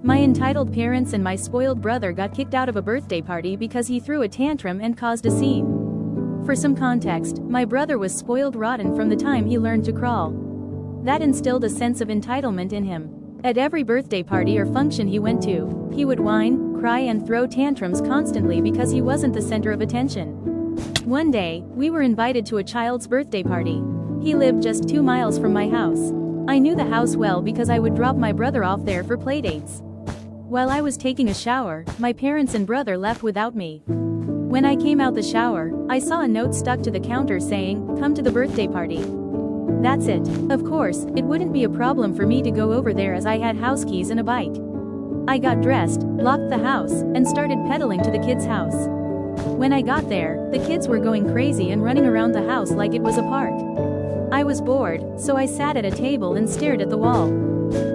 My entitled parents and my spoiled brother got kicked out of a birthday party because he threw a tantrum and caused a scene. For some context, my brother was spoiled rotten from the time he learned to crawl. That instilled a sense of entitlement in him. At every birthday party or function he went to, he would whine, cry and throw tantrums constantly because he wasn't the center of attention. One day, we were invited to a child's birthday party. He lived just 2 miles from my house. I knew the house well because I would drop my brother off there for playdates. While I was taking a shower, my parents and brother left without me. When I came out the shower, I saw a note stuck to the counter saying, "Come to the birthday party." That's it. Of course, it wouldn't be a problem for me to go over there as I had house keys and a bike. I got dressed, locked the house, and started pedaling to the kids' house. When I got there, the kids were going crazy and running around the house like it was a park. I was bored, so I sat at a table and stared at the wall.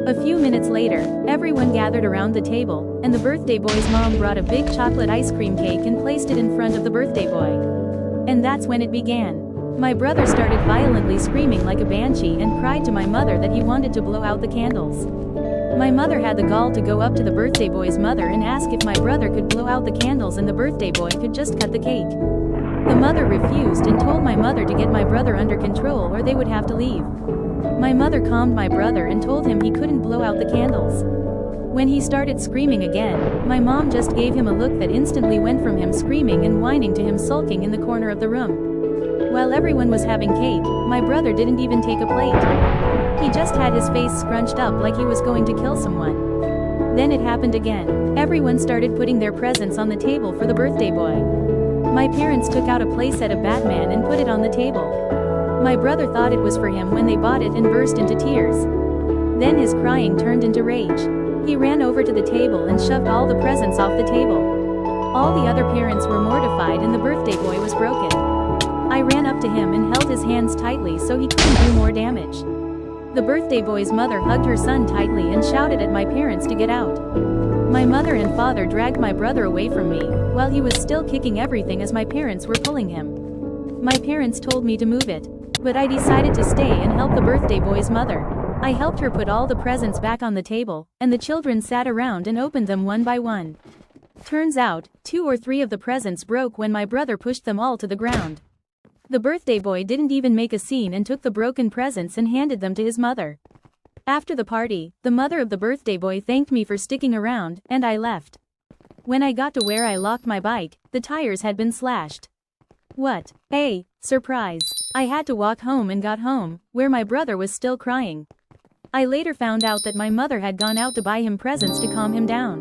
A few minutes later, everyone gathered around the table, and the birthday boy's mom brought a big chocolate ice cream cake and placed it in front of the birthday boy. And that's when it began. My brother started violently screaming like a banshee and cried to my mother that he wanted to blow out the candles. My mother had the gall to go up to the birthday boy's mother and ask if my brother could blow out the candles and the birthday boy could just cut the cake. The mother refused and told my mother to get my brother under control or they would have to leave. My mother calmed my brother and told him he couldn't blow out the candles. When he started screaming again, my mom just gave him a look that instantly went from him screaming and whining to him sulking in the corner of the room. While everyone was having cake, my brother didn't even take a plate. He just had his face scrunched up like he was going to kill someone. Then it happened again. Everyone started putting their presents on the table for the birthday boy. My parents took out a playset of Batman and put it on the table. My brother thought it was for him when they bought it and burst into tears. Then his crying turned into rage. He ran over to the table and shoved all the presents off the table. All the other parents were mortified and the birthday boy was broken. I ran up to him and held his hands tightly so he couldn't do more damage. The birthday boy's mother hugged her son tightly and shouted at my parents to get out. My mother and father dragged my brother away from me, while he was still kicking everything as my parents were pulling him. My parents told me to move it, but I decided to stay and help the birthday boy's mother. I helped her put all the presents back on the table, and the children sat around and opened them one by one. Turns out, 2 or 3 of the presents broke when my brother pushed them all to the ground. The birthday boy didn't even make a scene and took the broken presents and handed them to his mother. After the party, the mother of the birthday boy thanked me for sticking around, and I left. When I got to where I locked my bike, the tires had been slashed. What? Hey, surprise. I had to walk home and got home, where my brother was still crying. I later found out that my mother had gone out to buy him presents to calm him down.